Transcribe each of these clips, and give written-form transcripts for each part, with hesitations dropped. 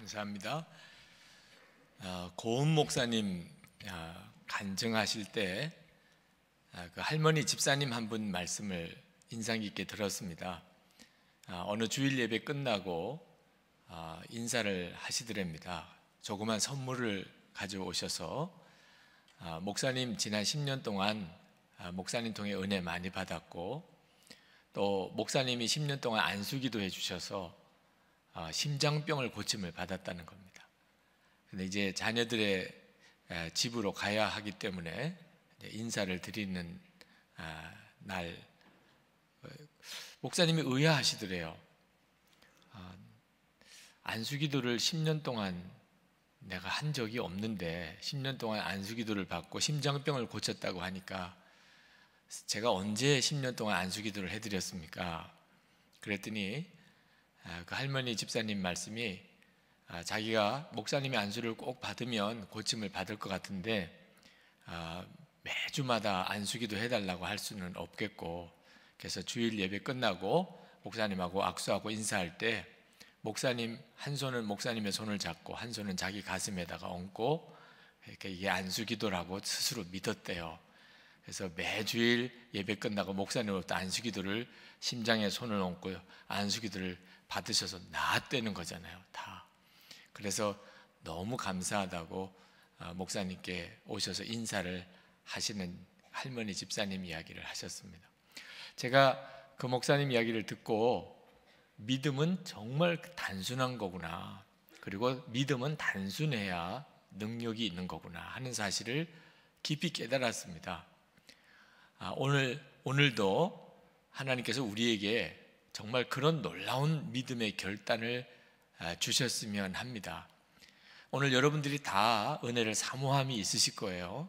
감사합니다. 고은 목사님 간증하실 때 그 할머니 집사님 한 분 말씀을 인상 깊게 들었습니다. 어느 주일 예배 끝나고 인사를 하시더랍니다. 조그만 선물을 가져오셔서 목사님 지난 10년 동안 목사님 통해 은혜 많이 받았고, 또 목사님이 10년 동안 안수기도 해주셔서 심장병을 고침을 받았다는 겁니다. 근데 이제 자녀들의 집으로 가야 하기 때문에 인사를 드리는 날, 목사님이 의아하시더래요. 안수기도를 10년 동안 내가 한 적이 없는데 10년 동안 안수기도를 받고 심장병을 고쳤다고 하니까 제가 언제 10년 동안 안수기도를 해드렸습니까? 그랬더니 그 할머니 집사님 말씀이 자기가 목사님의 안수를 꼭 받으면 고침을 받을 것 같은데 매주마다 안수기도 해달라고 할 수는 없겠고, 그래서 주일 예배 끝나고 목사님하고 악수하고 인사할 때 목사님 한 손은 목사님의 손을 잡고 한 손은 자기 가슴에다가 얹고 이렇게 이게 안수기도라고 스스로 믿었대요. 그래서 매주일 예배 끝나고 목사님으로부터 안수기도를 심장에 손을 얹고 안수기도를 받으셔서 나았다는 거잖아요, 다. 그래서 너무 감사하다고 목사님께 오셔서 인사를 하시는 할머니 집사님 이야기를 하셨습니다. 제가 그 목사님 이야기를 듣고 믿음은 정말 단순한 거구나, 그리고 믿음은 단순해야 능력이 있는 거구나 하는 사실을 깊이 깨달았습니다. 오늘도 하나님께서 우리에게 정말 그런 놀라운 믿음의 결단을 주셨으면 합니다. 오늘 여러분들이 다 은혜를 사모함이 있으실 거예요.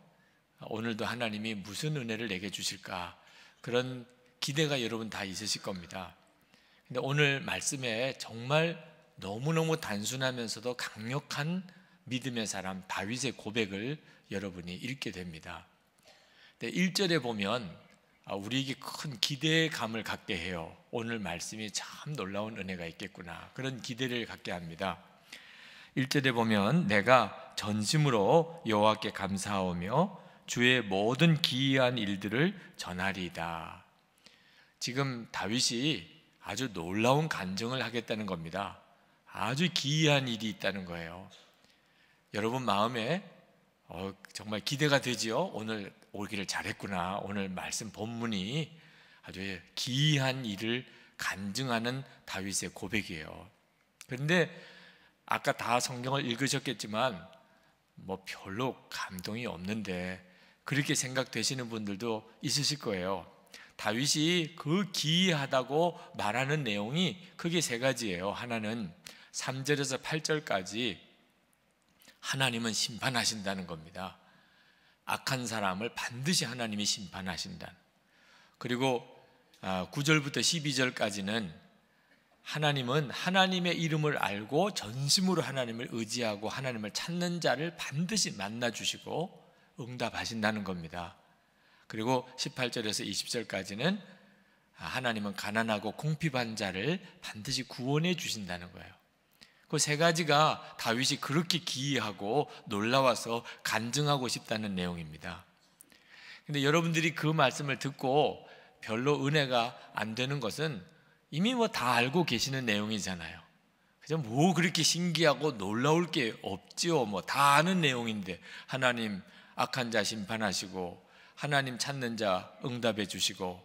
오늘도 하나님이 무슨 은혜를 내게 주실까, 그런 기대가 여러분 다 있으실 겁니다. 근데 오늘 말씀에 정말 너무너무 단순하면서도 강력한 믿음의 사람 다윗의 고백을 여러분이 읽게 됩니다. 1절에 보면 우리에게 큰 기대감을 갖게 해요. 오늘 말씀이 참 놀라운 은혜가 있겠구나, 그런 기대를 갖게 합니다. 1절에 보면 내가 전심으로 여호와께 감사하오며 주의 모든 기이한 일들을 전하리이다. 지금 다윗이 아주 놀라운 간증을 하겠다는 겁니다. 아주 기이한 일이 있다는 거예요. 여러분 마음에 정말 기대가 되지요? 오늘 오기를 잘했구나, 오늘 말씀 본문이 아주 기이한 일을 간증하는 다윗의 고백이에요. 그런데 아까 다 성경을 읽으셨겠지만 별로 감동이 없는데 그렇게 생각되시는 분들도 있으실 거예요. 다윗이 그 기이하다고 말하는 내용이 크게 세 가지예요. 하나는 3절에서 8절까지 하나님은 심판하신다는 겁니다. 악한 사람을 반드시 하나님이 심판하신다. 그리고 9절부터 12절까지는 하나님은 하나님의 이름을 알고 전심으로 하나님을 의지하고 하나님을 찾는 자를 반드시 만나주시고 응답하신다는 겁니다. 그리고 18절에서 20절까지는 하나님은 가난하고 궁핍한 자를 반드시 구원해 주신다는 거예요. 그 세 가지가 다윗이 그렇게 기이하고 놀라워서 간증하고 싶다는 내용입니다. 근데 여러분들이 그 말씀을 듣고 별로 은혜가 안 되는 것은 이미 다 알고 계시는 내용이잖아요. 그죠? 그렇게 신기하고 놀라울 게 없지요. 다 아는 내용인데 하나님 악한 자 심판하시고 하나님 찾는 자 응답해 주시고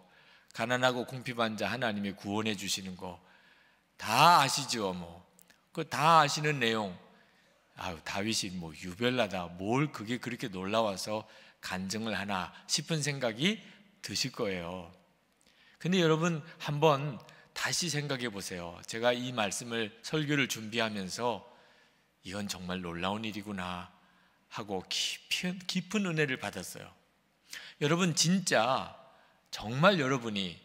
가난하고 궁핍한 자 하나님이 구원해 주시는 거 다 아시죠. 그 다 아시는 내용, 다윗이 유별나다, 뭘 그게 그렇게 놀라워서 간증을 하나 싶은 생각이 드실 거예요. 근데 여러분 한번 다시 생각해 보세요. 제가 이 말씀을 설교를 준비하면서 이건 정말 놀라운 일이구나 하고 깊은 은혜를 받았어요. 여러분 진짜 정말 여러분이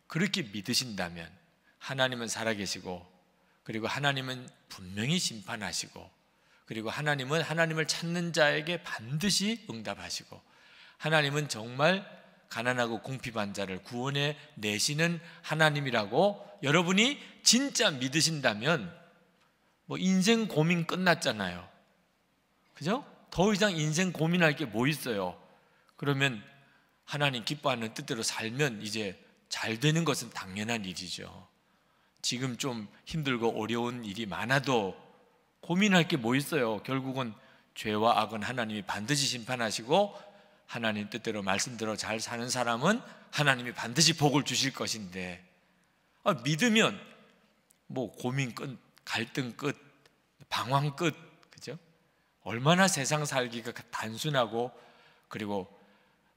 그렇게 믿으신다면 하나님은 살아계시고, 그리고 하나님은 분명히 심판하시고, 그리고 하나님은 하나님을 찾는 자에게 반드시 응답하시고, 하나님은 정말 가난하고 궁핍한 자를 구원해 내시는 하나님이라고 여러분이 진짜 믿으신다면 뭐 인생 고민 끝났잖아요. 그죠? 더 이상 인생 고민할 게 뭐 있어요? 그러면 하나님 기뻐하는 뜻대로 살면 이제 잘 되는 것은 당연한 일이죠. 지금 좀 힘들고 어려운 일이 많아도 고민할 게 뭐 있어요? 결국은 죄와 악은 하나님이 반드시 심판하시고 하나님 뜻대로 말씀대로 잘 사는 사람은 하나님이 반드시 복을 주실 것인데, 믿으면 뭐 고민 끝, 갈등 끝, 방황 끝, 그죠? 얼마나 세상 살기가 단순하고 그리고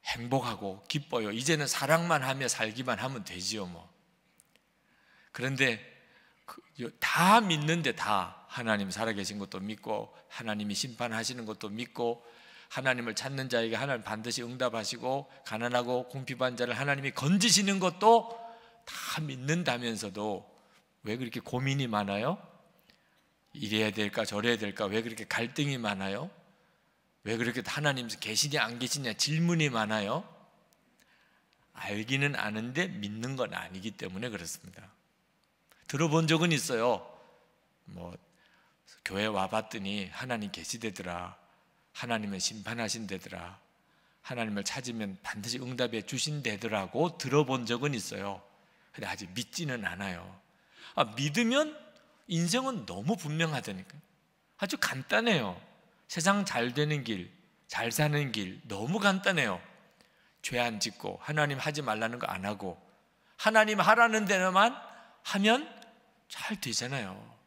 행복하고 기뻐요. 이제는 사랑만 하며 살기만 하면 되지요 뭐. 그런데 다 믿는데, 다 하나님 살아계신 것도 믿고 하나님이 심판하시는 것도 믿고 하나님을 찾는 자에게 하나님 반드시 응답하시고 가난하고 궁핍한 자를 하나님이 건지시는 것도 다 믿는다면서도 왜 그렇게 고민이 많아요? 이래야 될까 저래야 될까? 왜 그렇게 갈등이 많아요? 왜 그렇게 하나님 계시냐 안 계시냐 질문이 많아요? 알기는 아는데 믿는 건 아니기 때문에 그렇습니다. 들어본 적은 있어요. 뭐 교회 와봤더니 하나님 계시대더라, 하나님은 심판하신대더라, 하나님을 찾으면 반드시 응답해 주신대더라고 들어본 적은 있어요. 근데 아직 믿지는 않아요. 믿으면 인생은 너무 분명하다니까요. 아주 간단해요. 세상 잘 되는 길, 잘 사는 길 너무 간단해요. 죄 안 짓고 하나님 하지 말라는 거 안 하고 하나님 하라는 데만 하면 잘 되잖아요.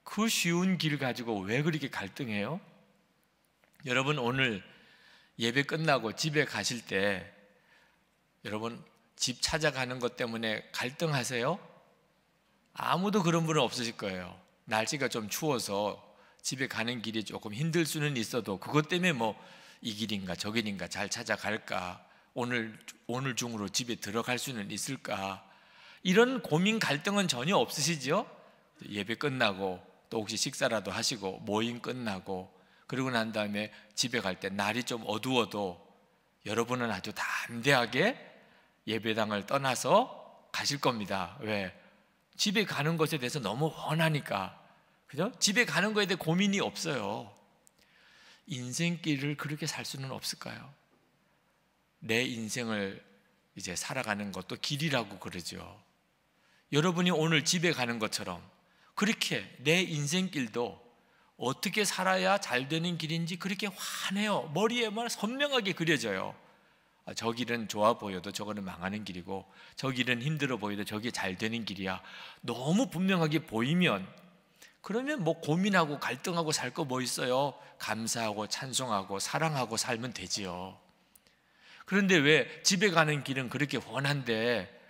그 쉬운 길 가지고 왜 그렇게 갈등해요? 여러분 오늘 예배 끝나고 집에 가실 때 여러분 집 찾아가는 것 때문에 갈등하세요? 아무도 그런 분은 없으실 거예요. 날씨가 좀 추워서 집에 가는 길이 조금 힘들 수는 있어도 그것 때문에 뭐 이 길인가 저 길인가 잘 찾아갈까, 오늘 중으로 집에 들어갈 수는 있을까, 이런 고민 갈등은 전혀 없으시죠? 예배 끝나고 또 혹시 식사라도 하시고 모임 끝나고 그러고 난 다음에 집에 갈 때 날이 좀 어두워도 여러분은 아주 담대하게 예배당을 떠나서 가실 겁니다. 왜? 집에 가는 것에 대해서 너무 훤하니까. 그죠? 집에 가는 것에 대해 고민이 없어요. 인생길을 그렇게 살 수는 없을까요? 내 인생을 이제 살아가는 것도 길이라고 그러죠. 여러분이 오늘 집에 가는 것처럼 그렇게 내 인생길도 어떻게 살아야 잘 되는 길인지 그렇게 환해요. 머리에만 선명하게 그려져요. 저 길은 좋아 보여도 저거는 망하는 길이고 저 길은 힘들어 보여도 저게 잘 되는 길이야. 너무 분명하게 보이면 그러면 뭐 고민하고 갈등하고 살 거 뭐 있어요? 감사하고 찬송하고 사랑하고 살면 되지요. 그런데 왜 집에 가는 길은 그렇게 훤한데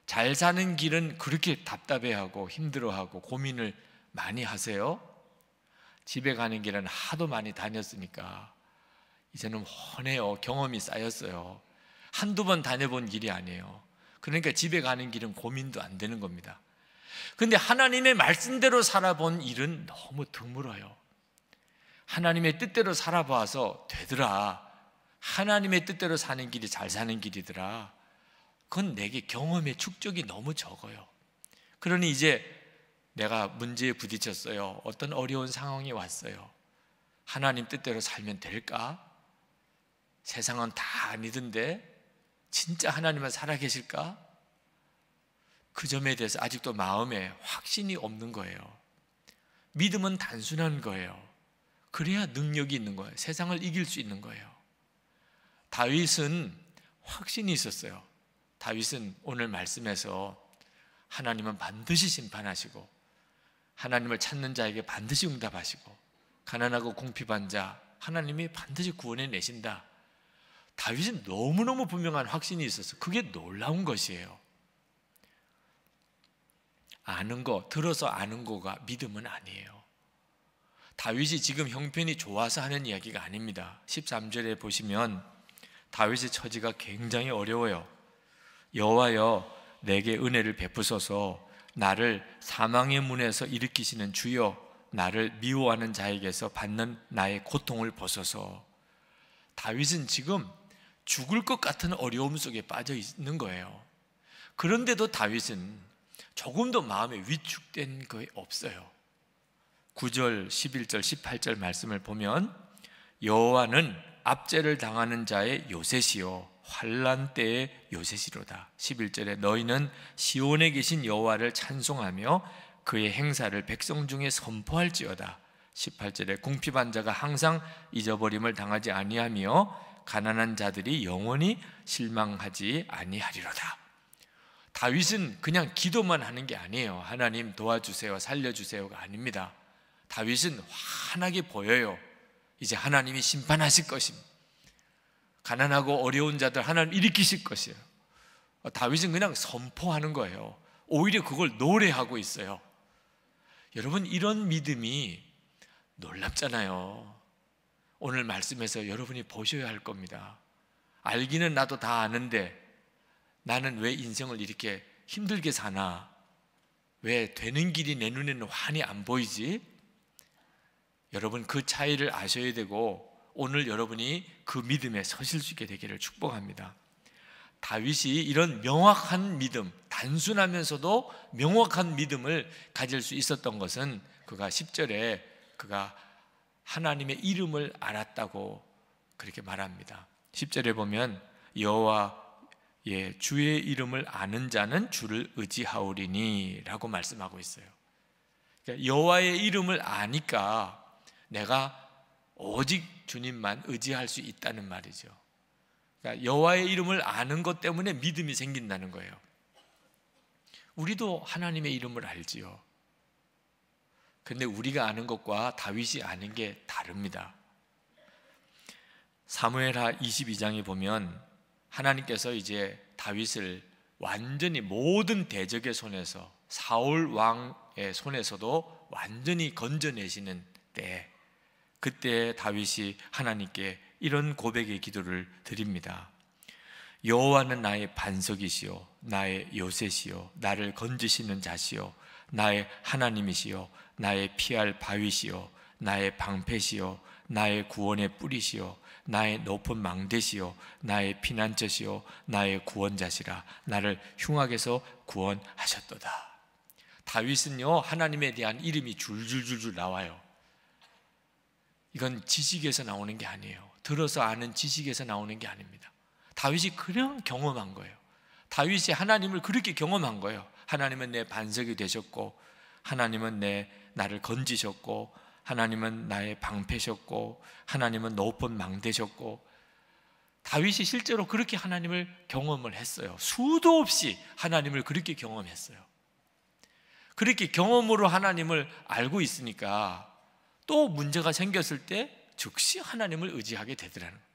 잘 사는 길은 그렇게 답답해하고 힘들어하고 고민을 많이 하세요? 집에 가는 길은 하도 많이 다녔으니까 이제는 훤해요. 경험이 쌓였어요. 한두 번 다녀본 길이 아니에요. 그러니까 집에 가는 길은 고민도 안 되는 겁니다. 그런데 하나님의 말씀대로 살아본 일은 너무 드물어요. 하나님의 뜻대로 살아봐서 되더라, 하나님의 뜻대로 사는 길이 잘 사는 길이더라, 그건 내게 경험의 축적이 너무 적어요. 그러니 이제 내가 문제에 부딪혔어요. 어떤 어려운 상황이 왔어요. 하나님 뜻대로 살면 될까? 세상은 다 아니던데 진짜 하나님은 살아계실까? 그 점에 대해서 아직도 마음에 확신이 없는 거예요. 믿음은 단순한 거예요. 그래야 능력이 있는 거예요. 세상을 이길 수 있는 거예요. 다윗은 확신이 있었어요. 다윗은 오늘 말씀에서 하나님은 반드시 심판하시고 하나님을 찾는 자에게 반드시 응답하시고 가난하고 궁핍한 자 하나님이 반드시 구원해 내신다. 다윗은 너무너무 분명한 확신이 있었어요. 그게 놀라운 것이에요. 아는 거, 들어서 아는 거가 믿음은 아니에요. 다윗이 지금 형편이 좋아서 하는 이야기가 아닙니다. 13절에 보시면 다윗의 처지가 굉장히 어려워요. 여호와여 내게 은혜를 베푸소서, 나를 사망의 문에서 일으키시는 주여, 나를 미워하는 자에게서 받는 나의 고통을 보소서. 다윗은 지금 죽을 것 같은 어려움 속에 빠져 있는 거예요. 그런데도 다윗은 조금도 마음에 위축된 게 없어요. 9절, 11절, 18절 말씀을 보면 여호와는 압제를 당하는 자의 요새시요 환난 때의 요새시로다. 11절에 너희는 시온에 계신 여호와를 찬송하며 그의 행사를 백성 중에 선포할지어다. 18절에 궁핍한 자가 항상 잊어버림을 당하지 아니하며 가난한 자들이 영원히 실망하지 아니하리로다. 다윗은 그냥 기도만 하는 게 아니에요. 하나님 도와주세요, 살려주세요가 아닙니다. 다윗은 환하게 보여요. 이제 하나님이 심판하실 것입니다. 가난하고 어려운 자들 하나님 일으키실 것이에요. 다윗은 그냥 선포하는 거예요. 오히려 그걸 노래하고 있어요. 여러분, 이런 믿음이 놀랍잖아요. 오늘 말씀에서 여러분이 보셔야 할 겁니다. 알기는 나도 다 아는데 나는 왜 인생을 이렇게 힘들게 사나? 왜 되는 길이 내 눈에는 환히 안 보이지? 여러분, 그 차이를 아셔야 되고 오늘 여러분이 그 믿음에 서실 수 있게 되기를 축복합니다. 다윗이 이런 명확한 믿음, 단순하면서도 명확한 믿음을 가질 수 있었던 것은 그가 10절에 그가 하나님의 이름을 알았다고 그렇게 말합니다. 10절에 보면 여호와의 주의 이름을 아는 자는 주를 의지하오리니 라고 말씀하고 있어요. 그러니까 여호와의 이름을 아니까 내가 오직 주님만 의지할 수 있다는 말이죠. 그러니까 여호와의 이름을 아는 것 때문에 믿음이 생긴다는 거예요. 우리도 하나님의 이름을 알지요. 근데 우리가 아는 것과 다윗이 아는 게 다릅니다. 사무엘하 22장에 보면 하나님께서 이제 다윗을 완전히 모든 대적의 손에서, 사울 왕의 손에서도 완전히 건져내시는 때, 그때 다윗이 하나님께 이런 고백의 기도를 드립니다. 여호와는 나의 반석이시요 나의 요새시요 나를 건지시는 자시요 나의 하나님이시요 나의 피할 바위시요 나의 방패시요 나의 구원의 뿌리시요 나의 높은 망대시요 나의 피난처시요 나의 구원자시라. 나를 흉악에서 구원하셨도다. 다윗은요, 하나님에 대한 이름이 줄줄줄줄 나와요. 이건 지식에서 나오는 게 아니에요. 들어서 아는 지식에서 나오는 게 아닙니다. 다윗이 그냥 경험한 거예요. 다윗이 하나님을 그렇게 경험한 거예요. 하나님은 내 반석이 되셨고, 하나님은 나를 건지셨고, 하나님은 나의 방패셨고, 하나님은 높은 망대셨고, 다윗이 실제로 그렇게 하나님을 경험을 했어요. 수도 없이 하나님을 그렇게 경험했어요. 그렇게 경험으로 하나님을 알고 있으니까 또 문제가 생겼을 때 즉시 하나님을 의지하게 되더라는 거예요.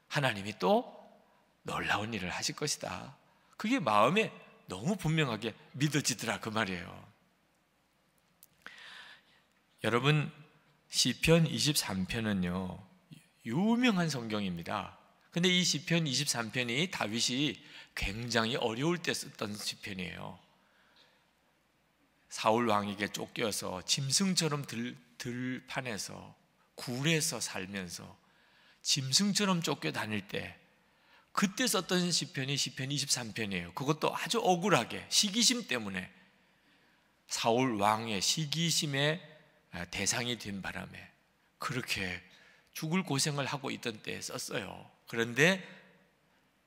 하나님이 또 놀라운 일을 하실 것이다. 그게 마음에 너무 분명하게 믿어지더라, 그 말이에요. 여러분, 시편 23편은요 유명한 성경입니다. 근데 이 시편 23편이 다윗이 굉장히 어려울 때 썼던 시편이에요. 사울 왕에게 쫓겨서 짐승처럼 들판에서 굴에서 살면서 짐승처럼 쫓겨다닐 때 그때 썼던 시편이 시편 23편이에요. 그것도 아주 억울하게 시기심 때문에 사울 왕의 시기심의 대상이 된 바람에 그렇게 죽을 고생을 하고 있던 때에 썼어요. 그런데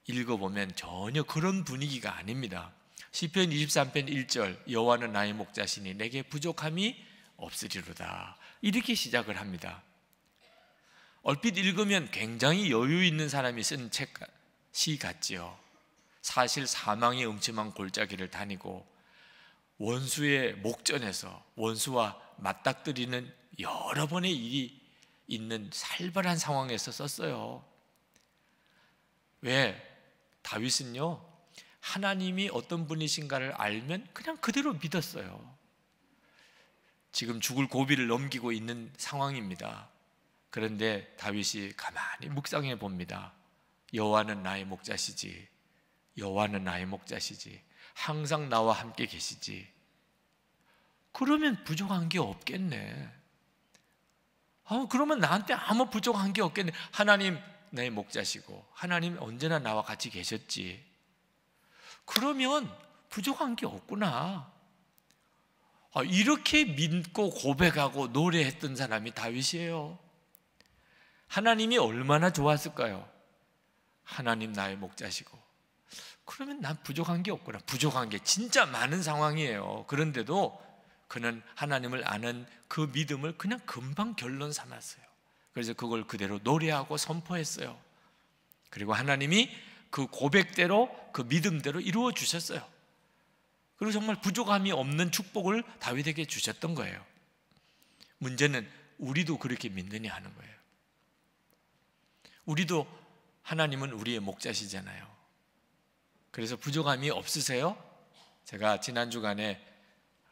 읽어보면 전혀 그런 분위기가 아닙니다. 시편 23편 1절 여호와는 나의 목자시니 내게 부족함이 없으리로다, 이렇게 시작을 합니다. 얼핏 읽으면 굉장히 여유 있는 사람이 쓴 시 같지요. 사실 사망의 음침한 골짜기를 다니고 원수의 목전에서 원수와 맞닥뜨리는 여러 번의 일이 있는 살벌한 상황에서 썼어요. 왜? 다윗은요 하나님이 어떤 분이신가를 알면 그냥 그대로 믿었어요. 지금 죽을 고비를 넘기고 있는 상황입니다. 그런데 다윗이 가만히 묵상해 봅니다. 여호와는 나의 목자시지, 여호와는 나의 목자시지, 항상 나와 함께 계시지. 그러면 부족한 게 없겠네. 그러면 나한테 아무 부족한 게 없겠네. 하나님 내 목자시고 하나님 언제나 나와 같이 계셨지. 그러면 부족한 게 없구나. 이렇게 믿고 고백하고 노래했던 사람이 다윗이에요. 하나님이 얼마나 좋았을까요? 하나님 나의 목자시고, 그러면 난 부족한 게 없구나. 부족한 게 진짜 많은 상황이에요. 그런데도 그는 하나님을 아는 그 믿음을 그냥 금방 결론 삼았어요. 그래서 그걸 그대로 노래하고 선포했어요. 그리고 하나님이 그 고백대로, 그 믿음대로 이루어 주셨어요. 그리고 정말 부족함이 없는 축복을 다윗에게 주셨던 거예요. 문제는 우리도 그렇게 믿느냐 하는 거예요. 우리도 하나님은 우리의 목자시잖아요. 그래서 부족함이 없으세요? 제가 지난 주간에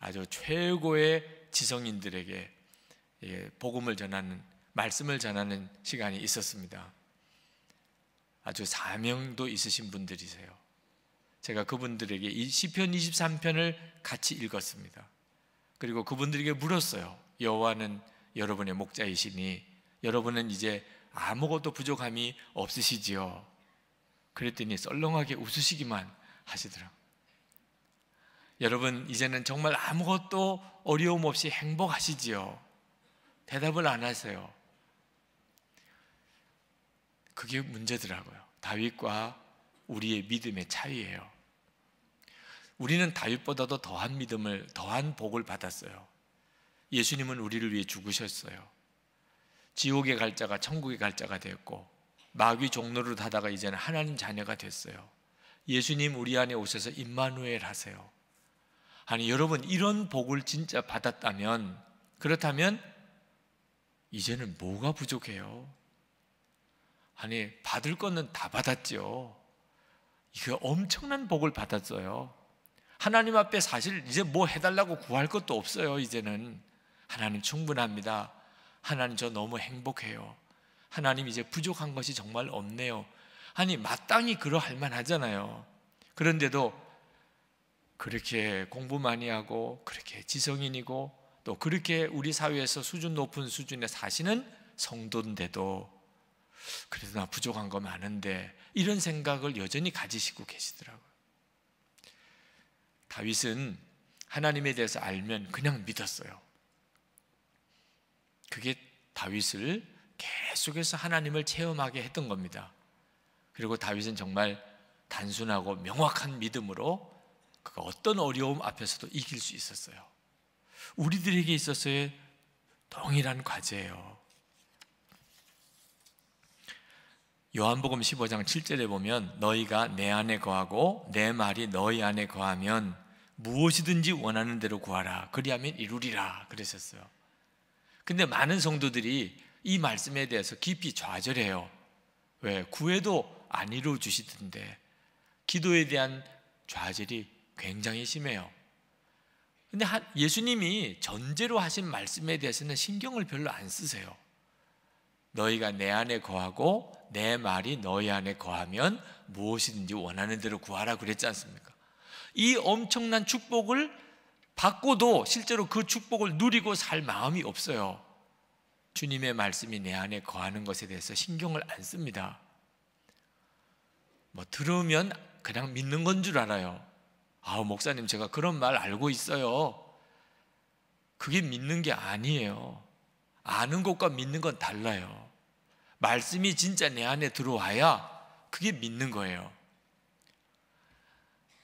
아주 최고의 지성인들에게 복음을 전하는, 말씀을 전하는 시간이 있었습니다. 아주 사명도 있으신 분들이세요. 제가 그분들에게 이 시편 23편을 같이 읽었습니다. 그리고 그분들에게 물었어요. 여호와는 여러분의 목자이시니 여러분은 이제 아무것도 부족함이 없으시지요? 그랬더니 썰렁하게 웃으시기만 하시더라고요. 여러분 이제는 정말 아무것도 어려움 없이 행복하시지요? 대답을 안 하세요. 그게 문제더라고요. 다윗과 우리의 믿음의 차이예요. 우리는 다윗보다도 더한 믿음을, 더한 복을 받았어요. 예수님은 우리를 위해 죽으셨어요. 지옥에 갈 자가 천국에 갈 자가 되었고, 마귀 종로를 하다가 이제는 하나님 자녀가 됐어요. 예수님 우리 안에 오셔서 임마누엘 하세요. 아니 여러분, 이런 복을 진짜 받았다면, 그렇다면 이제는 뭐가 부족해요? 아니 받을 거는 다 받았죠. 이거 엄청난 복을 받았어요. 하나님 앞에 사실 이제 뭐 해달라고 구할 것도 없어요. 이제는 하나님 충분합니다. 하나님 저 너무 행복해요. 하나님 이제 부족한 것이 정말 없네요. 아니 마땅히 그러할 만하잖아요. 그런데도 그렇게 공부 많이 하고 그렇게 지성인이고 또 그렇게 우리 사회에서 수준 높은 수준에 사시는 성도인데도 그래도 나 부족한 거 많은데, 이런 생각을 여전히 가지시고 계시더라고요. 다윗은 하나님에 대해서 알면 그냥 믿었어요. 그게 다윗을 계속해서 하나님을 체험하게 했던 겁니다. 그리고 다윗은 정말 단순하고 명확한 믿음으로 그 어떤 어려움 앞에서도 이길 수 있었어요. 우리들에게 있어서의 동일한 과제예요. 요한복음 15장 7절에 보면 너희가 내 안에 거하고 내 말이 너희 안에 거하면 무엇이든지 원하는 대로 구하라 그리하면 이루리라 그러셨어요. 근데 많은 성도들이 이 말씀에 대해서 깊이 좌절해요. 왜? 구해도 안 이루어 주시던데. 기도에 대한 좌절이 굉장히 심해요. 근데 예수님이 전제로 하신 말씀에 대해서는 신경을 별로 안 쓰세요. 너희가 내 안에 거하고 내 말이 너희 안에 거하면 무엇이든지 원하는 대로 구하라 그랬지 않습니까? 이 엄청난 축복을 받고도 실제로 그 축복을 누리고 살 마음이 없어요. 주님의 말씀이 내 안에 거하는 것에 대해서 신경을 안 씁니다. 뭐 들으면 그냥 믿는 건 줄 알아요. 목사님 제가 그런 말 알고 있어요. 그게 믿는 게 아니에요. 아는 것과 믿는 건 달라요. 말씀이 진짜 내 안에 들어와야 그게 믿는 거예요.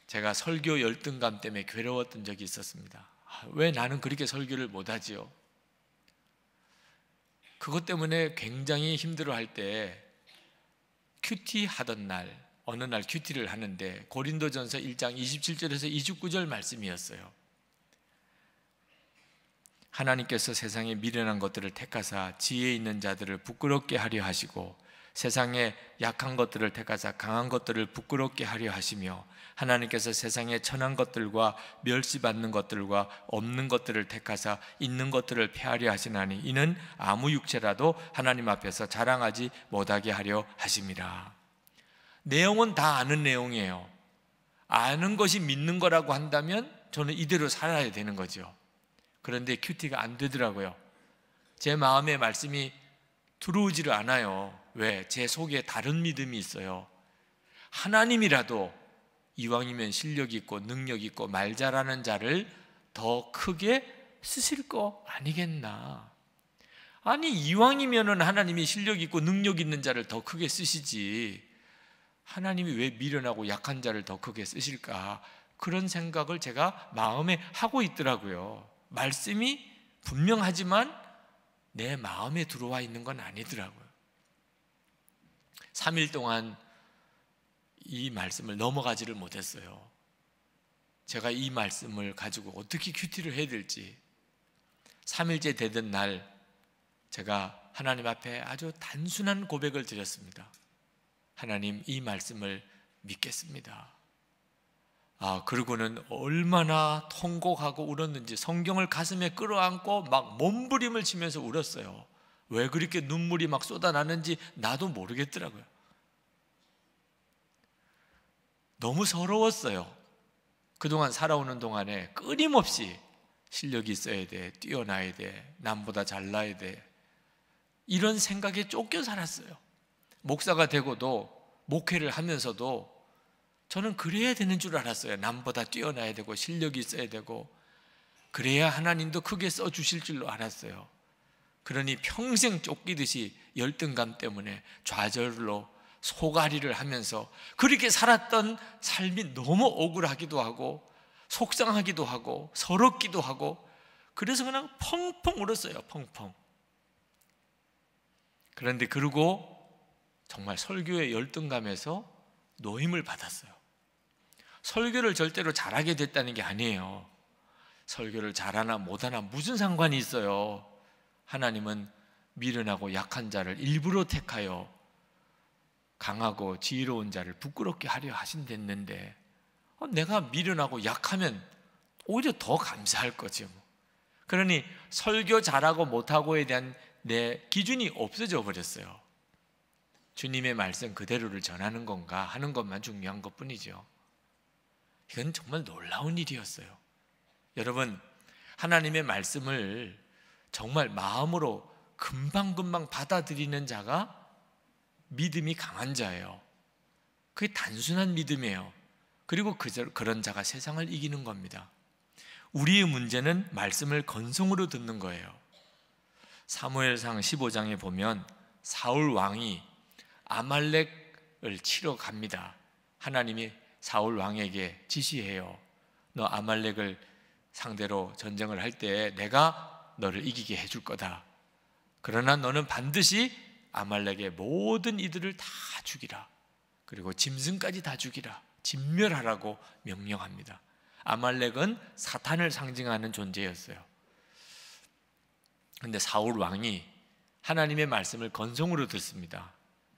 제가 설교 열등감 때문에 괴로웠던 적이 있었습니다. 왜 나는 그렇게 설교를 못하지요? 그것 때문에 굉장히 힘들어할 때 큐티 하던 날, 어느 날 큐티를 하는데 고린도전서 1장 27절에서 29절 말씀이었어요. 하나님께서 세상에 미련한 것들을 택하사 지혜 있는 자들을 부끄럽게 하려 하시고 세상에 약한 것들을 택하사 강한 것들을 부끄럽게 하려 하시며 하나님께서 세상에 천한 것들과 멸시받는 것들과 없는 것들을 택하사 있는 것들을 폐하려 하시나니 이는 아무 육체라도 하나님 앞에서 자랑하지 못하게 하려 하심이라. 내용은 다 아는 내용이에요. 아는 것이 믿는 거라고 한다면 저는 이대로 살아야 되는 거죠. 그런데 큐티가 안 되더라고요. 제 마음에 말씀이 들어오지를 않아요. 왜? 제 속에 다른 믿음이 있어요. 하나님이라도 이왕이면 실력 있고 능력 있고 말 잘하는 자를 더 크게 쓰실 거 아니겠나. 아니, 이왕이면은 하나님이 실력 있고 능력 있는 자를 더 크게 쓰시지, 하나님이 왜 미련하고 약한 자를 더 크게 쓰실까? 그런 생각을 제가 마음에 하고 있더라고요. 말씀이 분명하지만 내 마음에 들어와 있는 건 아니더라고요. 3일 동안 이 말씀을 넘어가지를 못했어요. 제가 이 말씀을 가지고 어떻게 큐티를 해야 될지. 3일째 되던 날 제가 하나님 앞에 아주 단순한 고백을 드렸습니다. 하나님, 이 말씀을 믿겠습니다. 그러고는 얼마나 통곡하고 울었는지 성경을 가슴에 끌어안고 막 몸부림을 치면서 울었어요. 왜 그렇게 눈물이 막 쏟아나는지 나도 모르겠더라고요. 너무 서러웠어요. 그동안 살아오는 동안에 끊임없이 실력이 있어야 돼, 뛰어나야 돼, 남보다 잘나야 돼, 이런 생각에 쫓겨 살았어요. 목사가 되고도 목회를 하면서도 저는 그래야 되는 줄 알았어요. 남보다 뛰어나야 되고 실력이 있어야 되고 그래야 하나님도 크게 써주실 줄로 알았어요. 그러니 평생 쫓기듯이 열등감 때문에 좌절로 소가리를 하면서 그렇게 살았던 삶이 너무 억울하기도 하고 속상하기도 하고 서럽기도 하고, 그래서 그냥 펑펑 울었어요. 펑펑. 그런데 그러고 정말 설교의 열등감에서 노임을 받았어요. 설교를 절대로 잘하게 됐다는 게 아니에요. 설교를 잘하나 못하나 무슨 상관이 있어요. 하나님은 미련하고 약한 자를 일부러 택하여 강하고 지혜로운 자를 부끄럽게 하려 하신댔는데, 내가 미련하고 약하면 오히려 더 감사할 거죠. 그러니 설교 잘하고 못하고에 대한 내 기준이 없어져 버렸어요. 주님의 말씀 그대로를 전하는 건가 하는 것만 중요한 것뿐이죠. 이건 정말 놀라운 일이었어요. 여러분, 하나님의 말씀을 정말 마음으로 금방금방 받아들이는 자가 믿음이 강한 자예요. 그게 단순한 믿음이에요. 그리고 그런 자가 세상을 이기는 겁니다. 우리의 문제는 말씀을 건성으로 듣는 거예요. 사무엘상 15장에 보면 사울 왕이 아말렉을 치러 갑니다. 하나님이 사울 왕에게 지시해요. 너 아말렉을 상대로 전쟁을 할 때 내가 너를 이기게 해줄 거다. 그러나 너는 반드시 아말렉의 모든 이들을 다 죽이라. 그리고 짐승까지 다 죽이라. 진멸하라고 명령합니다. 아말렉은 사탄을 상징하는 존재였어요. 그런데 사울 왕이 하나님의 말씀을 건성으로 듣습니다.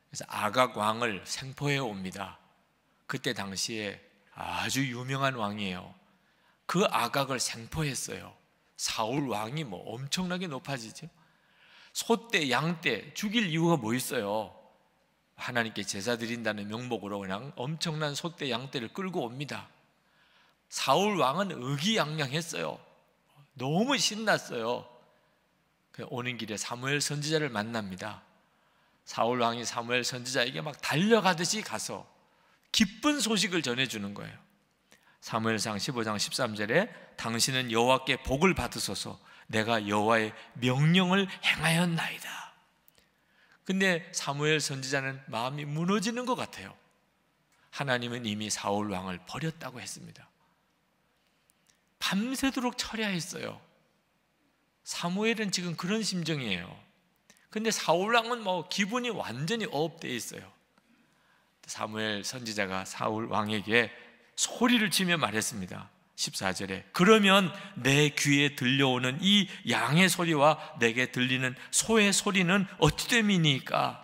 그래서 아각 왕을 생포해 옵니다. 그때 당시에 아주 유명한 왕이에요. 그 아각을 생포했어요. 사울 왕이 엄청나게 높아지죠. 소떼, 양떼 죽일 이유가 뭐 있어요? 하나님께 제사 드린다는 명목으로 그냥 엄청난 소떼, 양떼를 끌고 옵니다. 사울 왕은 의기양양했어요. 너무 신났어요. 오는 길에 사무엘 선지자를 만납니다. 사울 왕이 사무엘 선지자에게 막 달려가듯이 가서 기쁜 소식을 전해주는 거예요. 사무엘상 15장 13절에 당신은 여호와께 복을 받으소서, 내가 여호와의 명령을 행하였나이다. 근데 사무엘 선지자는 마음이 무너지는 것 같아요. 하나님은 이미 사울 왕을 버렸다고 했습니다. 밤새도록 철야했어요. 사무엘은 지금 그런 심정이에요. 근데 사울 왕은 기분이 완전히 업되어 있어요. 사무엘 선지자가 사울 왕에게 소리를 치며 말했습니다. 14절에 그러면 내 귀에 들려오는 이 양의 소리와 내게 들리는 소의 소리는 어찌 됨이니까?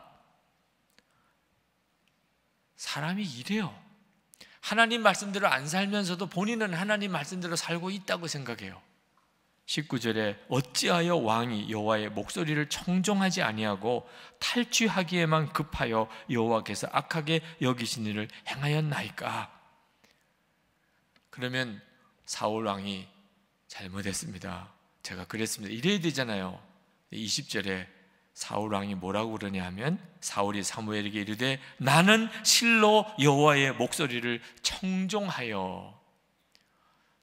사람이 이래요. 하나님 말씀대로 안 살면서도 본인은 하나님 말씀대로 살고 있다고 생각해요. 19절에 어찌하여 왕이 여호와의 목소리를 청종하지 아니하고 탈취하기에만 급하여 여호와께서 악하게 여기신 일을 행하였나이까? 그러면 사울 왕이 잘못했습니다. 제가 그랬습니다. 이래야 되잖아요. 20절에 사울 왕이 뭐라고 그러냐 하면 사울이 사무엘에게 이르되 나는 실로 여호와의 목소리를 청종하여.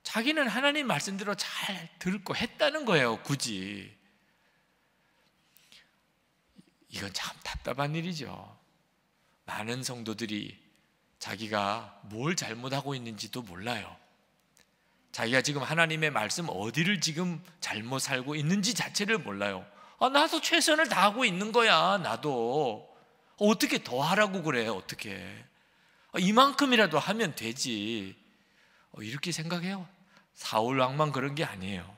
자기는 하나님 말씀대로 잘 듣고 했다는 거예요. 굳이. 이건 참 답답한 일이죠. 많은 성도들이 자기가 뭘 잘못하고 있는지도 몰라요. 자기가 지금 하나님의 말씀 어디를 지금 잘못 살고 있는지 자체를 몰라요. 나도 최선을 다하고 있는 거야. 나도 어떻게 더 하라고 그래. 어떻게 이만큼이라도 하면 되지. 이렇게 생각해요. 사울 왕만 그런 게 아니에요.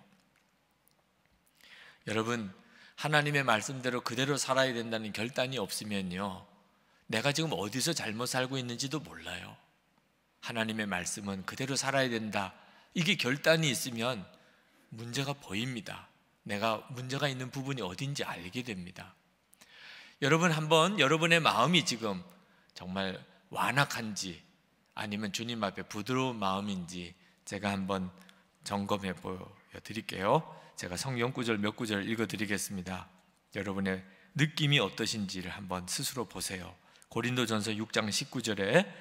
여러분, 하나님의 말씀대로 그대로 살아야 된다는 결단이 없으면요, 내가 지금 어디서 잘못 살고 있는지도 몰라요. 하나님의 말씀은 그대로 살아야 된다, 이게 결단이 있으면 문제가 보입니다. 내가 문제가 있는 부분이 어딘지 알게 됩니다. 여러분, 한번 여러분의 마음이 지금 정말 완악한지 아니면 주님 앞에 부드러운 마음인지 제가 한번 점검해 보여드릴게요. 제가 성경 구절 몇 구절 읽어드리겠습니다. 여러분의 느낌이 어떠신지를 한번 스스로 보세요. 고린도전서 6장 19절에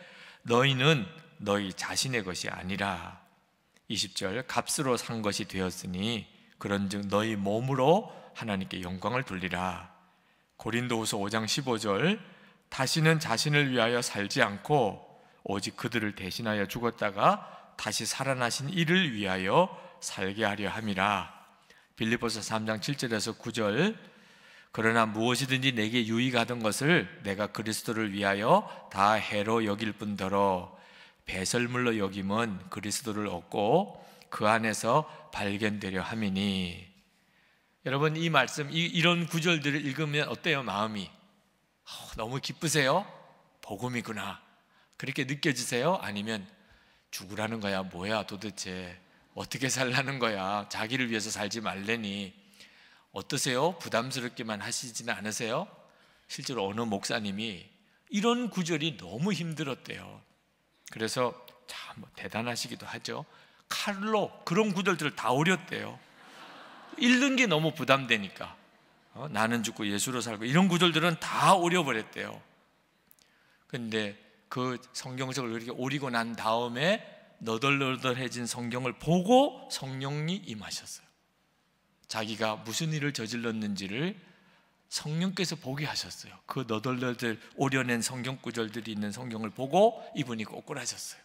너희는 너희 자신의 것이 아니라 20절 값으로 산 것이 되었으니 그런즉 너희 몸으로 하나님께 영광을 돌리라. 고린도후서 5장 15절 다시는 자신을 위하여 살지 않고 오직 그들을 대신하여 죽었다가 다시 살아나신 이를 위하여 살게 하려 함이라. 빌립보서 3장 7절에서 9절 그러나 무엇이든지 내게 유익하던 것을 내가 그리스도를 위하여 다 해로 여길 뿐더러 배설물로 여김은 그리스도를 얻고 그 안에서 발견되려 함이니. 여러분, 이 말씀, 이런 구절들을 읽으면 어때요? 마음이 너무 기쁘세요? 복음이구나 그렇게 느껴지세요? 아니면 죽으라는 거야? 뭐야 도대체? 어떻게 살라는 거야? 자기를 위해서 살지 말래니. 어떠세요? 부담스럽게만 하시지는 않으세요? 실제로 어느 목사님이 이런 구절이 너무 힘들었대요. 그래서 참 대단하시기도 하죠. 칼로 그런 구절들을 다 오렸대요. 읽는 게 너무 부담되니까. 나는 죽고 예수로 살고 이런 구절들은 다 오려버렸대요. 그런데 그 성경책을 그렇게 오리고 난 다음에 너덜너덜해진 성경을 보고 성령이 임하셨어요. 자기가 무슨 일을 저질렀는지를 성령께서 보게 하셨어요. 그 너덜너덜 오려낸 성경 구절들이 있는 성경을 보고 이분이 꼬꾸라졌어요.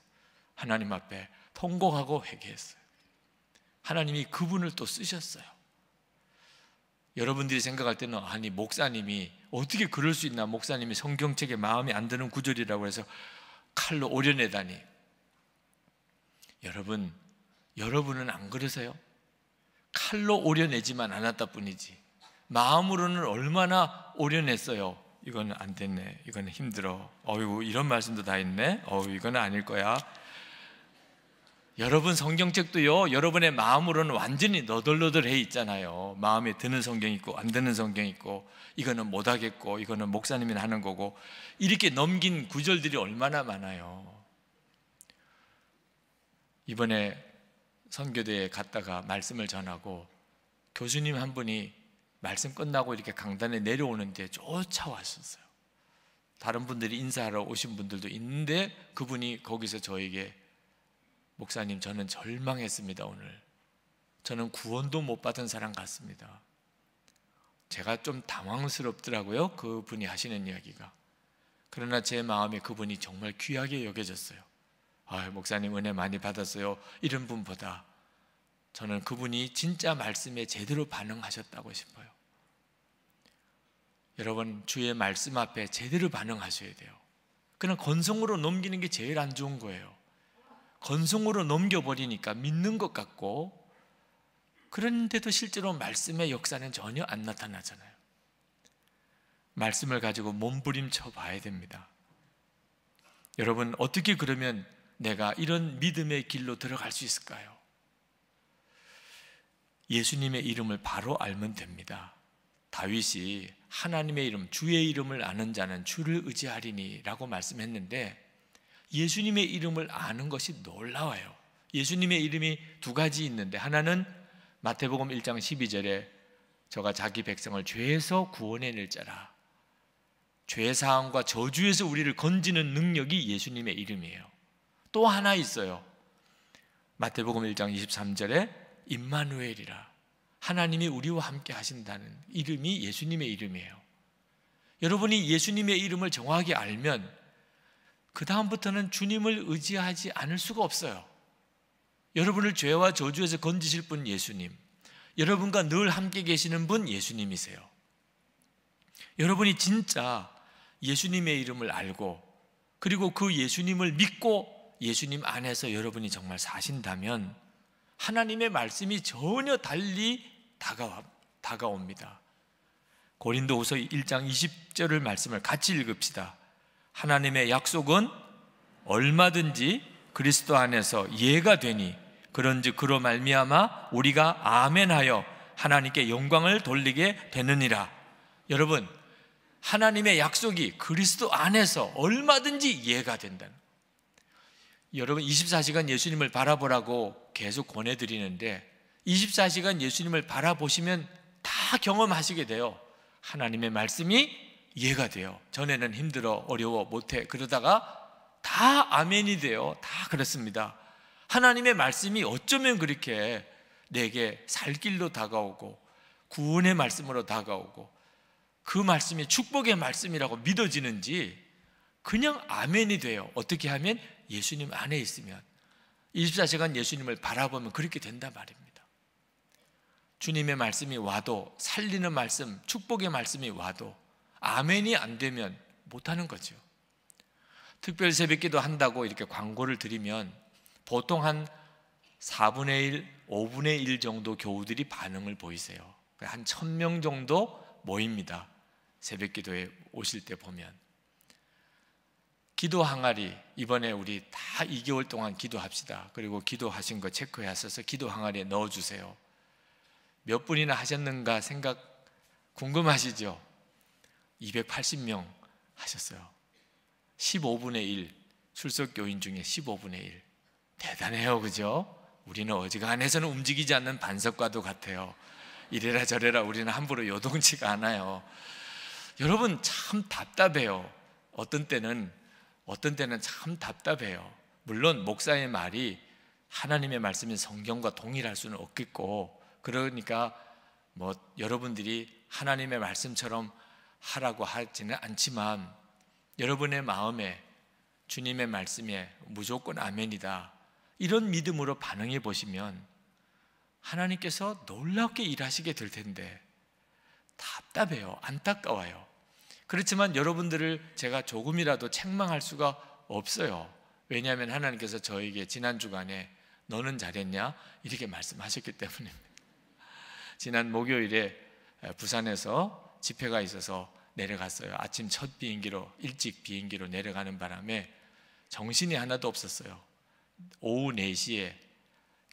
하나님 앞에 통곡하고 회개했어요. 하나님이 그분을 또 쓰셨어요. 여러분들이 생각할 때는 아니 목사님이 어떻게 그럴 수 있나, 목사님이 성경책에 마음에 안 드는 구절이라고 해서 칼로 오려내다니. 여러분은 안 그러세요? 칼로 오려내지만 않았다 뿐이지 마음으로는 얼마나 오려냈어요. 이거는 안 됐네, 이거는 힘들어, 어이구 이런 말씀도 다 있네, 이거는 아닐 거야. 여러분 성경책도요, 여러분의 마음으로는 완전히 너덜너덜해 있잖아요. 마음에 드는 성경 있고 안 드는 성경 있고, 이거는 못하겠고 이거는 목사님이 하는 거고, 이렇게 넘긴 구절들이 얼마나 많아요. 이번에 선교대에 갔다가 말씀을 전하고 교수님 한 분이 말씀 끝나고 이렇게 강단에 내려오는데 쫓아왔었어요. 다른 분들이 인사하러 오신 분들도 있는데 그분이 거기서 저에게 목사님, 저는 절망했습니다. 오늘 저는 구원도 못 받은 사람 같습니다. 제가 좀 당황스럽더라고요, 그분이 하시는 이야기가. 그러나 제 마음에 그분이 정말 귀하게 여겨졌어요. 목사님 은혜 많이 받았어요, 이런 분보다 저는 그분이 진짜 말씀에 제대로 반응하셨다고 싶어요. 여러분, 주의 말씀 앞에 제대로 반응하셔야 돼요. 그냥 건성으로 넘기는 게 제일 안 좋은 거예요. 건성으로 넘겨버리니까 믿는 것 같고, 그런데도 실제로 말씀의 역사는 전혀 안 나타나잖아요. 말씀을 가지고 몸부림쳐 봐야 됩니다. 여러분, 어떻게 그러면 내가 이런 믿음의 길로 들어갈 수 있을까요? 예수님의 이름을 바로 알면 됩니다. 다윗이 하나님의 이름, 주의 이름을 아는 자는 주를 의지하리니 라고 말씀했는데, 예수님의 이름을 아는 것이 놀라워요. 예수님의 이름이 두 가지 있는데, 하나는 마태복음 1장 12절에 저가 자기 백성을 죄에서 구원해낼 자라, 죄사함과 저주에서 우리를 건지는 능력이 예수님의 이름이에요. 또 하나 있어요. 마태복음 1장 23절에 임마누엘이라, 하나님이 우리와 함께 하신다는 이름이 예수님의 이름이에요. 여러분이 예수님의 이름을 정확하게 알면 그 다음부터는 주님을 의지하지 않을 수가 없어요. 여러분을 죄와 저주에서 건지실 분 예수님, 여러분과 늘 함께 계시는 분 예수님이세요. 여러분이 진짜 예수님의 이름을 알고 그리고 그 예수님을 믿고 예수님 안에서 여러분이 정말 사신다면 하나님의 말씀이 전혀 달리 다가옵니다. 고린도후서 1장 20절을 말씀을 같이 읽읍시다. 하나님의 약속은 얼마든지 그리스도 안에서 예가 되니 그런즉 그로 말미암아 우리가 아멘하여 하나님께 영광을 돌리게 되느니라. 여러분, 하나님의 약속이 그리스도 안에서 얼마든지 예가 된다는, 여러분 24시간 예수님을 바라보라고 계속 권해드리는데 24시간 예수님을 바라보시면 다 경험하시게 돼요. 하나님의 말씀이 이해가 돼요. 전에는 힘들어, 어려워, 못해 그러다가 다 아멘이 돼요. 다 그렇습니다. 하나님의 말씀이 어쩌면 그렇게 내게 살 길로 다가오고 구원의 말씀으로 다가오고 그 말씀이 축복의 말씀이라고 믿어지는지 그냥 아멘이 돼요. 어떻게 하면? 예수님 안에 있으면, 24시간 예수님을 바라보면 그렇게 된단 말입니다. 주님의 말씀이 와도, 살리는 말씀, 축복의 말씀이 와도 아멘이 안 되면 못하는 거죠. 특별 새벽기도 한다고 이렇게 광고를 드리면 보통 한 4분의 1, 5분의 1 정도 교우들이 반응을 보이세요. 한 1000명 정도 모입니다. 새벽기도에 오실 때 보면. 기도 항아리, 이번에 우리 다 2개월 동안 기도합시다. 그리고 기도하신 거 체크해 하셔서 기도 항아리에 넣어주세요. 몇 분이나 하셨는가 생각 궁금하시죠? 280명 하셨어요. 15분의 1, 출석교인 중에 15분의 1. 대단해요, 그죠? 우리는 어지간해서는 움직이지 않는 반석과도 같아요. 이래라 저래라 우리는 함부로 요동치가 않아요. 여러분 참 답답해요. 어떤 때는 참 답답해요. 물론 목사의 말이 하나님의 말씀인 성경과 동일할 수는 없겠고, 그러니까 뭐 여러분들이 하나님의 말씀처럼 하라고 하지는 않지만 여러분의 마음에 주님의 말씀에 무조건 아멘이다, 이런 믿음으로 반응해 보시면 하나님께서 놀랍게 일하시게 될 텐데 답답해요. 안타까워요. 그렇지만 여러분들을 제가 조금이라도 책망할 수가 없어요. 왜냐하면 하나님께서 저에게 지난 주간에 너는 잘했냐? 이렇게 말씀하셨기 때문입니다. 지난 목요일에 부산에서 집회가 있어서 내려갔어요. 아침 첫 비행기로, 일찍 비행기로 내려가는 바람에 정신이 하나도 없었어요. 오후 4시에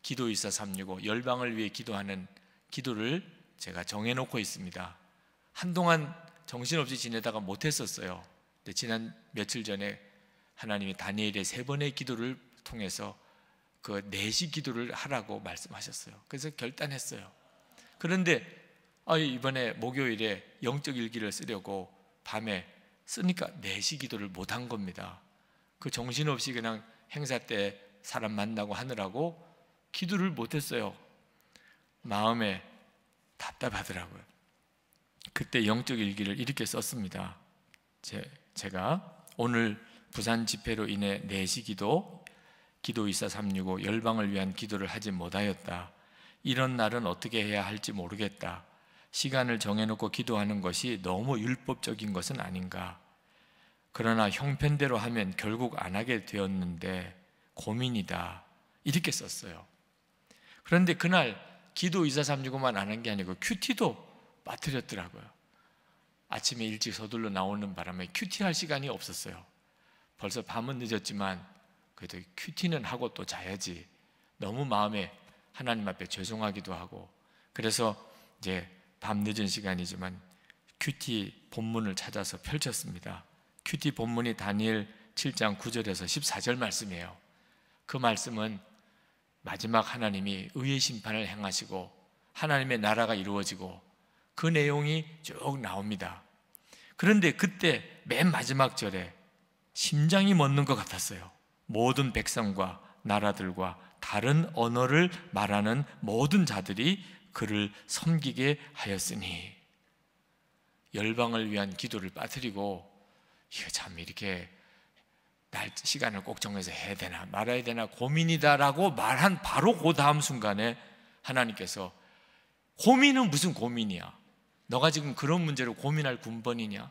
기도 24-365 열방을 위해 기도하는 기도를 제가 정해놓고 있습니다. 한동안 정신없이 지내다가 못했었어요. 근데 지난 며칠 전에 하나님이 다니엘의 3번의 기도를 통해서 그 4시 기도를 하라고 말씀하셨어요. 그래서 결단했어요. 그런데 이번에 목요일에 영적 일기를 쓰려고 밤에 쓰니까 4시 기도를 못한 겁니다. 그 정신없이 그냥 행사 때 사람 만나고 하느라고 기도를 못했어요. 마음에 답답하더라고요. 그때 영적 일기를 이렇게 썼습니다. 제가 오늘 부산 집회로 인해 4시 기도 24-365 열방을 위한 기도를 하지 못하였다. 이런 날은 어떻게 해야 할지 모르겠다. 시간을 정해놓고 기도하는 것이 너무 율법적인 것은 아닌가. 그러나 형편대로 하면 결국 안 하게 되었는데 고민이다. 이렇게 썼어요. 그런데 그날 기도 24-365만 안 한 게 아니고 큐티도 빠뜨렸더라고요. 아침에 일찍 서둘러 나오는 바람에 큐티할 시간이 없었어요. 벌써 밤은 늦었지만 그래도 큐티는 하고 또 자야지. 너무 마음에 하나님 앞에 죄송하기도 하고, 그래서 이제 밤 늦은 시간이지만 큐티 본문을 찾아서 펼쳤습니다. 큐티 본문이 다니엘 7장 9절에서 14절 말씀이에요. 그 말씀은 마지막 하나님이 의의 심판을 행하시고 하나님의 나라가 이루어지고 그 내용이 쭉 나옵니다. 그런데 그때 맨 마지막 절에 심장이 멎는 것 같았어요. 모든 백성과 나라들과 다른 언어를 말하는 모든 자들이 그를 섬기게 하였으니. 열방을 위한 기도를 빠뜨리고 이거 참 이렇게 시간을 꼭 정해서 해야 되나 말아야 되나 고민이다라고 말한 바로 그 다음 순간에 하나님께서 고민은 무슨 고민이야? 너가 지금 그런 문제로 고민할 군번이냐?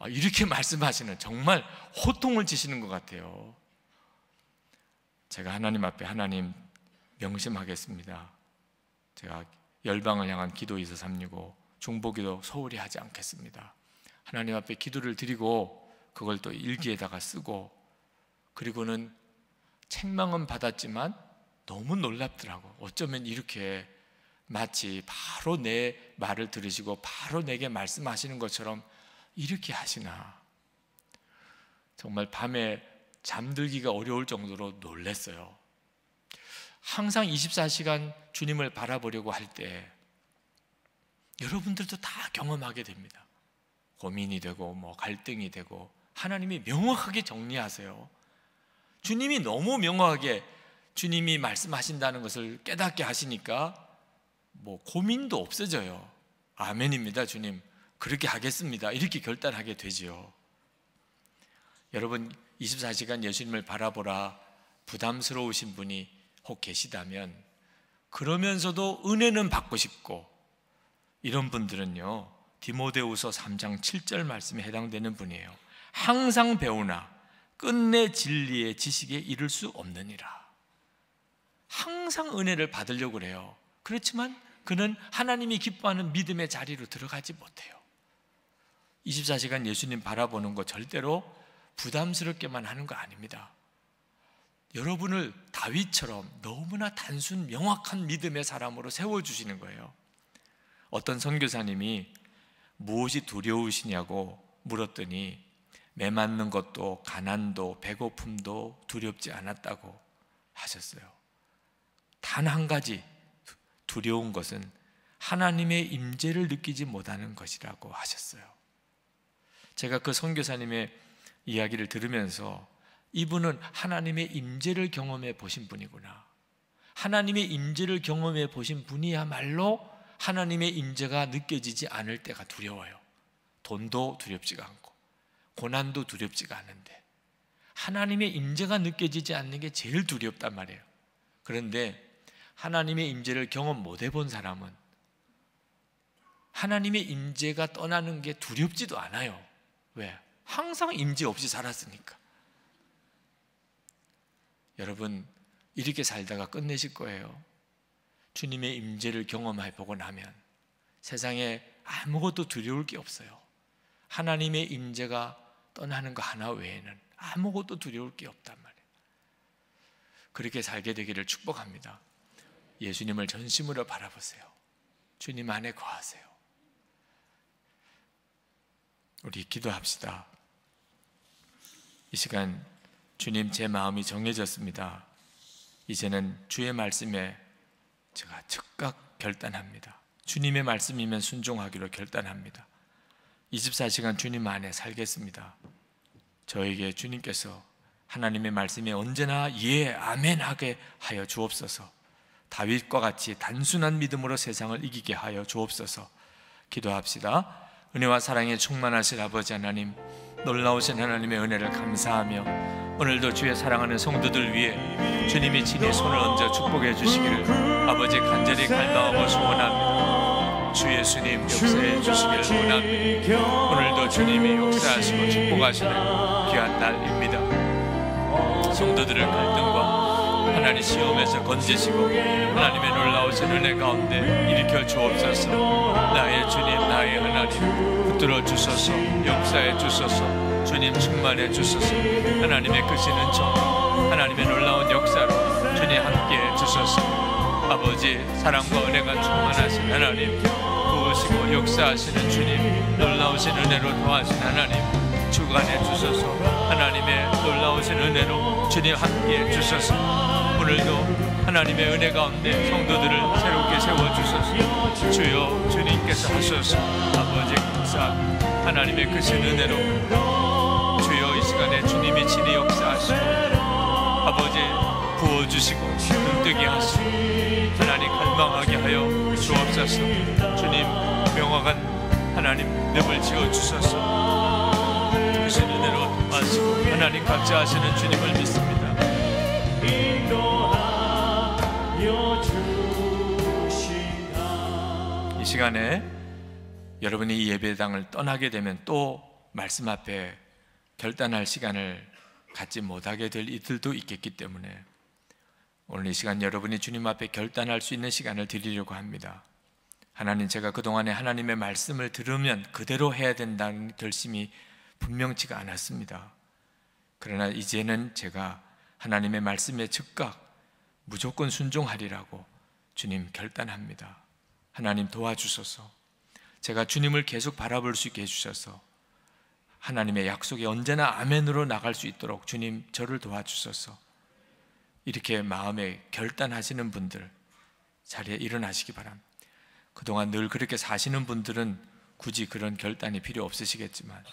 이렇게 말씀하시는, 정말 호통을 치시는 것 같아요. 제가 하나님 앞에, 하나님 명심하겠습니다. 제가 열방을 향한 기도 2435 중보기도 소홀히 하지 않겠습니다. 하나님 앞에 기도를 드리고 그걸 또 일기에다가 쓰고, 그리고는 책망은 받았지만 너무 놀랍더라고. 어쩌면 이렇게 마치 바로 내 말을 들으시고 바로 내게 말씀하시는 것처럼 이렇게 하시나. 정말 밤에 잠들기가 어려울 정도로 놀랐어요. 항상 24시간 주님을 바라보려고 할 때 여러분들도 다 경험하게 됩니다. 고민이 되고 갈등이 되고, 하나님이 명확하게 정리하세요. 주님이 너무 명확하게 주님이 말씀하신다는 것을 깨닫게 하시니까 고민도 없어져요. 아멘입니다. 주님 그렇게 하겠습니다. 이렇게 결단하게 되지요. 여러분 24시간 예수님을 바라보라 부담스러우신 분이 혹 계시다면, 그러면서도 은혜는 받고 싶고, 이런 분들은요 디모데후서 3장 7절 말씀에 해당되는 분이에요. 항상 배우나 끝내 진리의 지식에 이를 수 없느니라. 항상 은혜를 받으려고 그래요. 그렇지만 그는 하나님이 기뻐하는 믿음의 자리로 들어가지 못해요. 24시간 예수님 바라보는 거 절대로 부담스럽게만 하는 거 아닙니다. 여러분을 다윗처럼 너무나 단순 명확한 믿음의 사람으로 세워주시는 거예요. 어떤 선교사님이 무엇이 두려우시냐고 물었더니 매맞는 것도 가난도 배고픔도 두렵지 않았다고 하셨어요. 단 한 가지 두려운 것은 하나님의 임재를 느끼지 못하는 것이라고 하셨어요. 제가 그 선교사님의 이야기를 들으면서 이분은 하나님의 임재를 경험해 보신 분이구나, 하나님의 임재를 경험해 보신 분이야말로 하나님의 임재가 느껴지지 않을 때가 두려워요. 돈도 두렵지가 않고 고난도 두렵지가 않은데 하나님의 임재가 느껴지지 않는 게 제일 두렵단 말이에요. 그런데 하나님의 임재를 경험 못 해본 사람은 하나님의 임재가 떠나는 게 두렵지도 않아요. 왜? 항상 임재 없이 살았으니까. 여러분 이렇게 살다가 끝내실 거예요. 주님의 임재를 경험해 보고 나면 세상에 아무것도 두려울 게 없어요. 하나님의 임재가 떠나는 거 하나 외에는 아무것도 두려울 게 없단 말이에요. 그렇게 살게 되기를 축복합니다. 예수님을 전심으로 바라보세요. 주님 안에 거하세요. 우리 기도합시다. 이 시간 주님, 제 마음이 정해졌습니다. 이제는 주의 말씀에 제가 즉각 결단합니다. 주님의 말씀이면 순종하기로 결단합니다. 24시간 주님 안에 살겠습니다. 저에게 주님께서 하나님의 말씀에 언제나 예, 아멘 하게 하여 주옵소서. 다윗과 같이 단순한 믿음으로 세상을 이기게 하여 주옵소서. 기도합시다. 은혜와 사랑에 충만하신 아버지 하나님, 놀라우신 하나님의 은혜를 감사하며 오늘도 주의 사랑하는 성도들 위해 주님이 친히 손을 얹어 축복해 주시기를 아버지 간절히 갈망하고 소원합니다. 주 예수님 역사해 주시기를 원합니다. 오늘도 주님이 역사하시고 축복하시는 귀한 날입니다. 성도들을 갈등과 하나님 시험에서 건지시고 하나님의 놀라우신 은혜 가운데 일으켜 주옵소서. 나의 주님, 나의 하나님 붙들어 주소서. 역사해 주소서. 주님 충만해 주소서. 하나님의 크신 은총, 하나님의 놀라운 역사로 주님 함께해 주소서. 아버지 사랑과 은혜가 충만하신 하나님, 부으시고 역사하시는 주님, 놀라우신 은혜로 도와신 하나님 주관해 주소서. 하나님의 놀라우신 은혜로 주님 함께해 주소서. 오늘도 하나님의 은혜 가운데 성도들을 새롭게 세워주소서. 주여 주님께서 하소서. 아버지 감사합니다. 하나님의 크신 은혜로 주여 이 시간에 주님이 친히 역사하시고 아버지 부어주시고 눈뜨게 하시고 하나님 갈망하게 하여 주옵소서. 주님 명확한 하나님 늪을 지어주소서. 주신 은혜로 하시고 하나님 각자 하시는 주님을 믿습니다. 이 시간에 여러분이 이 예배당을 떠나게 되면 또 말씀 앞에 결단할 시간을 갖지 못하게 될 이들도 있겠기 때문에 오늘 이 시간 여러분이 주님 앞에 결단할 수 있는 시간을 드리려고 합니다. 하나님, 제가 그동안에 하나님의 말씀을 들으면 그대로 해야 된다는 결심이 분명치가 않았습니다. 그러나 이제는 제가 하나님의 말씀에 즉각 무조건 순종하리라고 주님 결단합니다. 하나님 도와주소서. 제가 주님을 계속 바라볼 수 있게 해주셔서 하나님의 약속에 언제나 아멘으로 나갈 수 있도록 주님 저를 도와주소서. 이렇게 마음에 결단하시는 분들 자리에 일어나시기 바랍니다. 그동안 늘 그렇게 사시는 분들은 굳이 그런 결단이 필요 없으시겠지만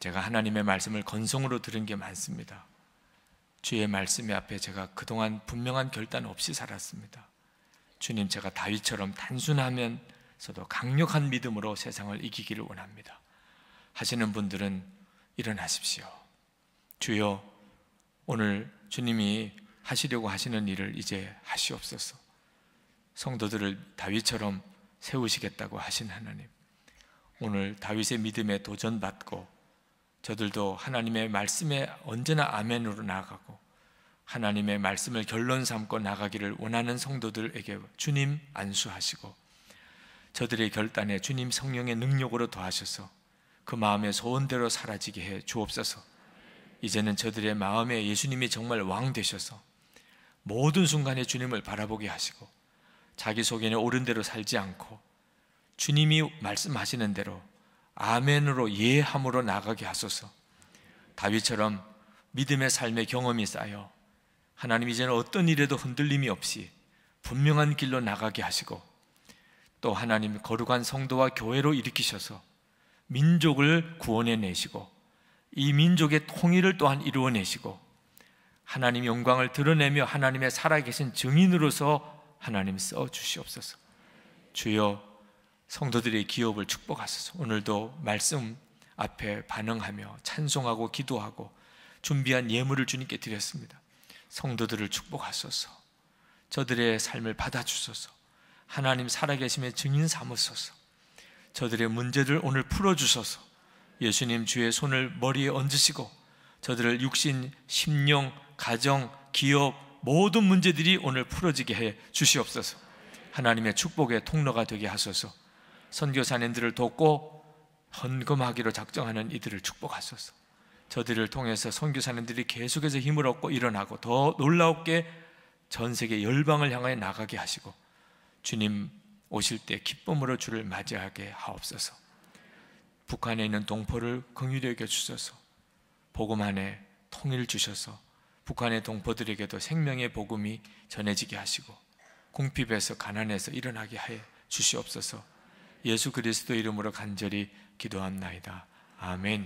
제가 하나님의 말씀을 건성으로 들은 게 많습니다. 주의 말씀 앞에 제가 그동안 분명한 결단 없이 살았습니다. 주님, 제가 다윗처럼 단순하면서도 강력한 믿음으로 세상을 이기기를 원합니다 하시는 분들은 일어나십시오. 주여, 오늘 주님이 하시려고 하시는 일을 이제 하시옵소서. 성도들을 다윗처럼 세우시겠다고 하신 하나님, 오늘 다윗의 믿음에 도전받고 저들도 하나님의 말씀에 언제나 아멘으로 나아가고 하나님의 말씀을 결론 삼고 나가기를 원하는 성도들에게 주님 안수하시고 저들의 결단에 주님 성령의 능력으로 더하셔서 그 마음의 소원대로 사라지게 해 주옵소서. 이제는 저들의 마음에 예수님이 정말 왕 되셔서 모든 순간에 주님을 바라보게 하시고 자기 속에는 옳은 대로 살지 않고 주님이 말씀하시는 대로 아멘으로 예함으로 나가게 하소서. 다윗처럼 믿음의 삶의 경험이 쌓여 하나님 이제는 어떤 일에도 흔들림이 없이 분명한 길로 나가게 하시고 또 하나님 거룩한 성도와 교회로 일으키셔서 민족을 구원해내시고 이 민족의 통일을 또한 이루어내시고 하나님 영광을 드러내며 하나님의 살아계신 증인으로서 하나님 써주시옵소서. 주여, 성도들의 기업을 축복하소서. 오늘도 말씀 앞에 반응하며 찬송하고 기도하고 준비한 예물을 주님께 드렸습니다. 성도들을 축복하소서. 저들의 삶을 받아주소서. 하나님 살아계심의 증인 삼으소서. 저들의 문제를 오늘 풀어주소서. 예수님 주의 손을 머리에 얹으시고 저들을 육신, 심령, 가정, 기업 모든 문제들이 오늘 풀어지게 해 주시옵소서. 하나님의 축복의 통로가 되게 하소서. 선교사님들을 돕고 헌금하기로 작정하는 이들을 축복하소서. 저들을 통해서 선교사님들이 계속해서 힘을 얻고 일어나고 더 놀라웠게 전 세계 열방을 향하여 나가게 하시고 주님 오실 때 기쁨으로 주를 맞이하게 하옵소서. 북한에 있는 동포를 긍휼히 여겨 주셔서 복음 안에 통일 주셔서 북한의 동포들에게도 생명의 복음이 전해지게 하시고 궁핍에서 가난에서 일어나게 하여 주시옵소서. 예수 그리스도 이름으로 간절히 기도합나이다. 아멘.